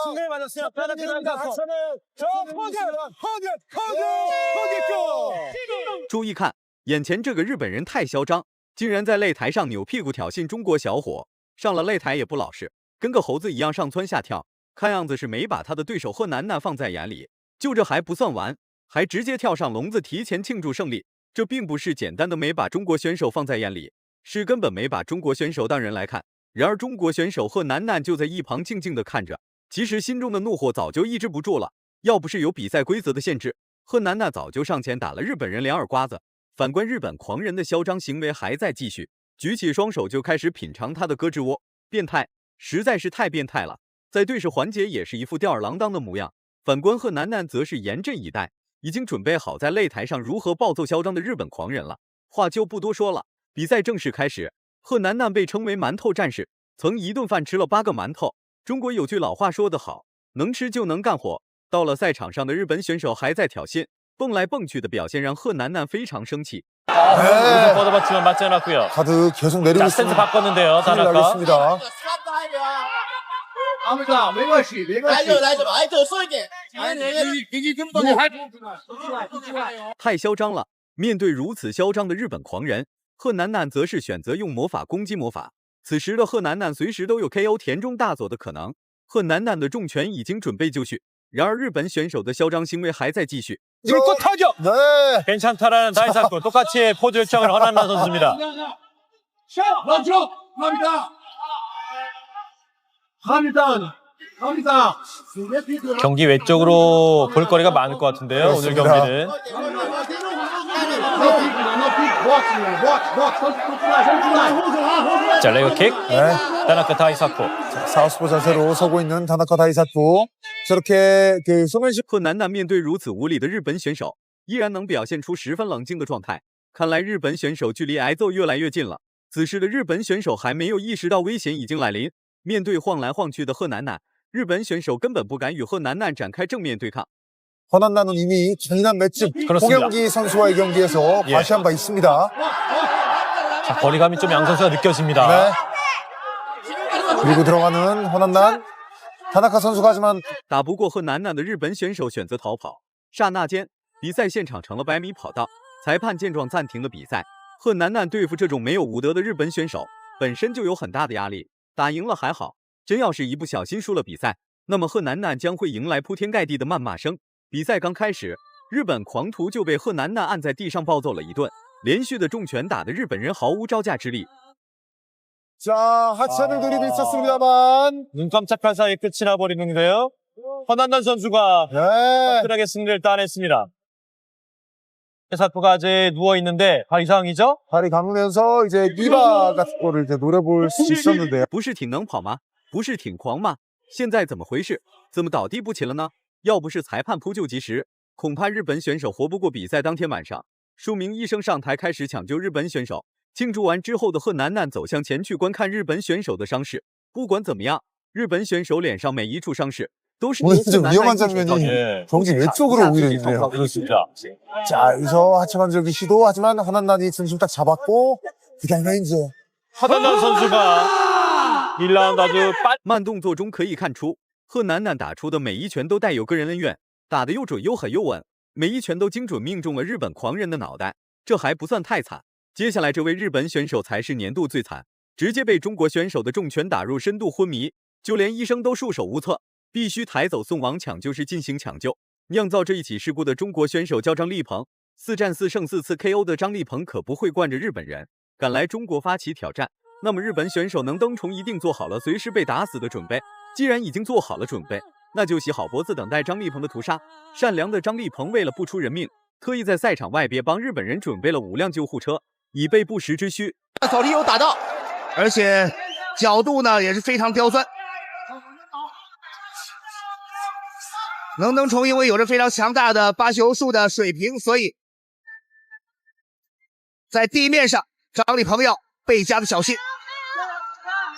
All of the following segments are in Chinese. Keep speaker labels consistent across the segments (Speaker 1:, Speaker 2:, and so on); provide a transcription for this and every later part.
Speaker 1: 승리를 맞았어요. 허디
Speaker 2: 注意看，眼前这个日本人太嚣张，竟然在擂台上扭屁股挑衅中国小伙，上了擂台也不老实，跟个猴子一样上蹿下跳，看样子是没把他的对手贺楠楠放在眼里。就这还不算完，还直接跳上笼子提前庆祝胜利。这并不是简单的没把中国选手放在眼里，是根本没把中国选手当人来看。然而中国选手贺楠楠就在一旁静静的看着，其实心中的怒火早就抑制不住了。要不是有比赛规则的限制，贺楠楠早就上前打了日本人2耳刮子。反观日本狂人的嚣张行为还在继续，举起双手就开始品尝他的胳肢窝，变态，实在是太变态了。在对视环节也是一副吊儿郎当的模样。反观贺楠楠则是严阵以待，已经准备好在擂台上如何暴揍嚣张的日本狂人了。话就不多说了，比赛正式开始。贺楠楠被称为馒头战士，曾一顿饭吃了8个馒头。中国有句老话说得好，能吃就能干活。到了赛场上的日本选手还在挑衅，蹦来蹦去的表现让贺楠楠非常生气。
Speaker 1: 네. 뻗어봤지만 맞지 않았고요.
Speaker 3: 카드 계속 내리고
Speaker 1: 자,
Speaker 3: 있습니다.
Speaker 1: 스탠스 바꿨는데요. 다나카.
Speaker 3: 나겠습니다.
Speaker 4: 没关系，没关系。来着吧，哎，多说一点。
Speaker 2: 太嚣张了！面对如此嚣张的日本狂人，贺楠楠则是选择用魔法攻击魔法。此时的贺楠楠随时都有 KO 田中大佐的可能。贺楠楠的重拳已经准备就绪，然而日本选手的嚣張行为还在继续。
Speaker 1: 불꽃 타격!
Speaker 3: 네.
Speaker 1: 괜찮다라는 다이사쿠 똑같이 포즈 요청을 허난나 선수입니다.
Speaker 4: 멈춰! 갑니다.
Speaker 1: 경기 외적으로 볼거리가 많을 것 같은데요. 오늘
Speaker 3: 그렇습니다.
Speaker 1: 경기는. 자, 레그킥.
Speaker 3: 네.
Speaker 1: 다나카 다이사쿠.
Speaker 3: 사우스포 자세로 서고 있는 다나카 다이사쿠. 저렇게 소면식
Speaker 2: 贺楠楠面对如此无理的日本选手，依然能表现出十分冷静的状态。看来日本选手距离挨揍越来越近了。此时的日本选手还没有意识到危险已经来临。面对晃来晃去的贺楠楠，日本选手根本不敢与贺楠楠展开正面对抗。
Speaker 3: 허난나는 이미 잔인한 맷집
Speaker 1: 그렇습니다.
Speaker 3: 홍영기 선수와의 경기에서
Speaker 1: 예.
Speaker 3: 과시한 바 있습니다.
Speaker 1: 자, 거리감이 좀 양 선수가 느껴집니다.
Speaker 3: 네. 그리고 들어가는 허난난. 다나카 선수가 하지만
Speaker 2: 打不过贺楠楠的日本选手选择逃跑，刹那间，比赛现场成了100米跑道。裁判见状暂停了比赛。贺楠楠对付这种没有武德的日本选手，本身就有很大的压力。打赢了还好，真要是一不小心输了比赛，那么贺楠楠将会迎来铺天盖地的谩骂声。比赛刚开始，日本狂徒就被贺楠楠按在地上暴揍了一顿，连续的重拳打得日本人毫无招架之力。
Speaker 3: 자, 하체를 들이고 있었습니다만
Speaker 1: 눈 깜짝할 사이에 끝이 나버리는데요. 허난난 선수가
Speaker 3: 네.
Speaker 1: 확실하게 승리를 따냈습니다. 사쿠가 아직 누워있는데 이상이죠?
Speaker 3: 발이 감으면서 이제 리바 같은 거를 이제 노려볼 수 있었는데요.
Speaker 2: 不是挺能跑吗？不是挺狂吗？现在怎么回事？怎么倒地不起了呢？要不是裁判扑救及时，恐怕日本选手活不过比赛当天晚上。数名医生上台开始抢救日本选手。庆祝完之后的贺楠楠走向前去观看日本选手的伤势。不管怎么样，日本选手脸上每一处伤势都是
Speaker 3: 오늘 좀 위험한
Speaker 2: 造
Speaker 3: 장면이
Speaker 2: 成。
Speaker 1: 예.
Speaker 3: 경기 외쪽으로 오히려 있네요.
Speaker 1: 그렇습니다.
Speaker 3: 자, 여기서 하체 관절기 시도 하지만 허난난이 중심 딱 잡았고 그다음에 이제
Speaker 1: 허난난 선수가 1라운드 아주
Speaker 2: 慢动作中可以看出，贺楠楠打出的每一拳都带有个人恩怨，打得又准又狠又稳，每一拳都精准命中了日本狂人的脑袋。这还不算太惨。 接下来这位日本选手才是年度最惨，直接被中国选手的重拳打入深度昏迷，就连医生都束手无策，必须抬走送往抢救室进行抢救。酿造这一起事故的中国选手叫张立鹏，4战4胜4次 KO 的张立鹏可不会惯着日本人，敢来中国发起挑战。那么日本选手能登崇一定做好了随时被打死的准备。既然已经做好了准备，那就洗好脖子等待张立鹏的屠杀。善良的张立鹏为了不出人命，特意在赛场外边帮日本人准备了5辆救护车。 以备不时之需。
Speaker 5: 扫地有打到，而且角度呢也是非常刁钻。能登虫因为有着非常强大的巴西柔术的水平，所以在地面上张立鹏要倍加的小心。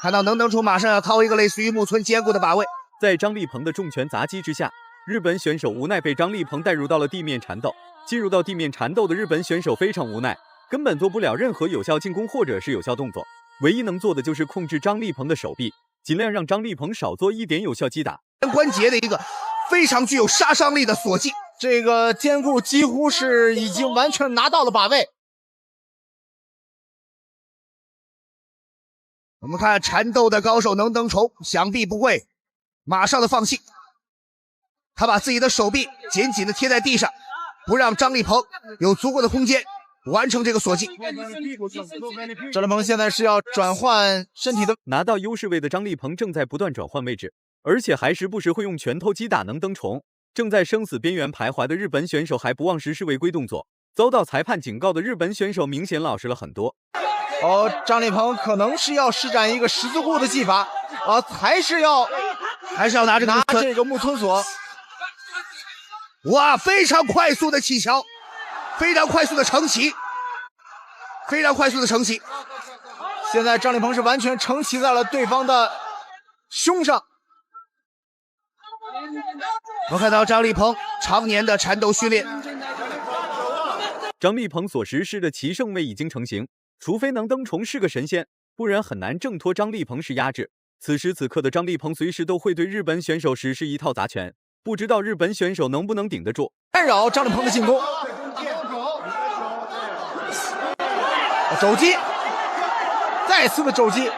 Speaker 5: 看到能登虫马上要掏一个类似于木村坚固的把位，
Speaker 2: 在张立鹏的重拳砸击之下，日本选手无奈被张立鹏带入到了地面缠斗。进入到地面缠斗的日本选手非常无奈。 根本做不了任何有效进攻或者是有效动作，唯一能做的就是控制张立鹏的手臂，尽量让张立鹏少做一点有效击打。
Speaker 5: 关节的一个非常具有杀伤力的锁技。
Speaker 6: 这个肩固几乎是已经完全拿到了把位。
Speaker 5: 我们看缠斗的高手能登虫，想必不会马上的放弃。他把自己的手臂紧紧的贴在地上，不让张立鹏有足够的空间完成这个锁技。
Speaker 6: 张立鹏现在是要转换身体的，
Speaker 2: 拿到优势位的张立鹏正在不断转换位置，而且还时不时会用拳头击打能登虫。正在生死边缘徘徊的日本选手还不忘实施违规动作，遭到裁判警告的日本选手明显老实了很多。
Speaker 6: 张立鹏可能是要施展一个十字固的技法，还是要
Speaker 5: 拿这
Speaker 6: 个木村锁。
Speaker 5: 哇，非常快速的起桥，非常快速的承起，非常快速的承起。
Speaker 6: 现在张立鹏是完全承骑在了对方的胸上。
Speaker 5: 我看到张立鹏常年的缠斗训练，
Speaker 2: 张立鹏所实施的骑胜位已经成型，除非能登虫是个神仙，不然很难挣脱张立鹏式压制。此时此刻的张立鹏随时都会对日本选手实施一套砸拳，不知道日本选手能不能顶得住，
Speaker 6: 干扰张立鹏的进攻。肘击，再次的肘击。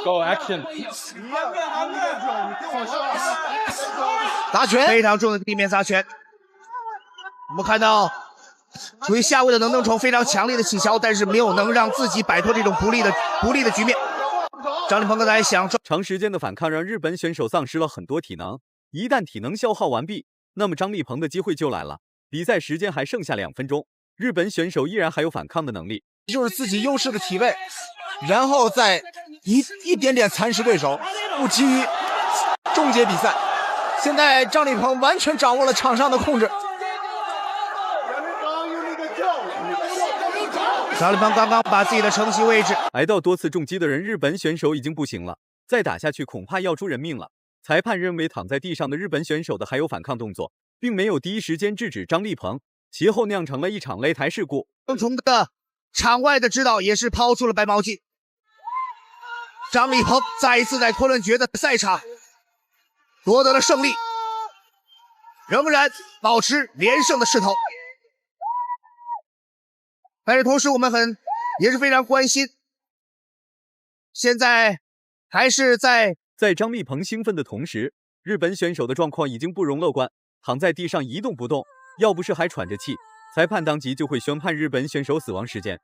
Speaker 1: Go action！
Speaker 6: 砸拳，
Speaker 5: 非常重的地面砸拳。我们看到处于下位的能登虫非常强烈的起桥，但是没有能让自己摆脱这种不利的局面。张立鹏刚才想
Speaker 2: 长时间的反抗让日本选手丧失了很多体能，一旦体能消耗完毕，那么张立鹏的机会就来了。比赛时间还剩下2分钟，日本选手依然还有反抗的能力，
Speaker 6: 就是自己优势的体位，然后再一点点蚕食对手，不急于终结比赛。现在张立鹏完全掌握了场上的控制。
Speaker 5: 张立鹏刚刚把自己的承袭位置
Speaker 2: 挨到多次重击的人，日本选手已经不行了，再打下去恐怕要出人命了。裁判认为躺在地上的日本选手的还有反抗动作，并没有第一时间制止张立鹏，其后酿成了一场擂台事故。
Speaker 5: 能虫的场外的指导也是抛出了白毛巾。张立鹏再一次在昆仑决的赛场夺得了胜利，仍然保持连胜的势头。但是同时我们也是非常关心，现在还是在
Speaker 2: 张立鹏兴奋的同时，日本选手的状况已经不容乐观，躺在地上一动不动，要不是还喘着气，裁判当即就会宣判日本选手死亡时间。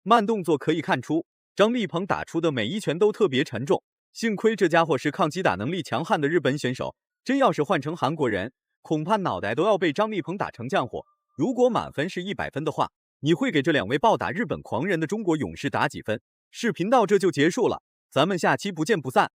Speaker 2: 慢动作可以看出，张立鹏打出的每一拳都特别沉重。幸亏这家伙是抗击打能力强悍的日本选手，真要是换成韩国人，恐怕脑袋都要被张立鹏打成浆糊。如果满分是100分的话，你会给这2位暴打日本狂人的中国勇士打几分？视频到这就结束了，咱们下期不见不散。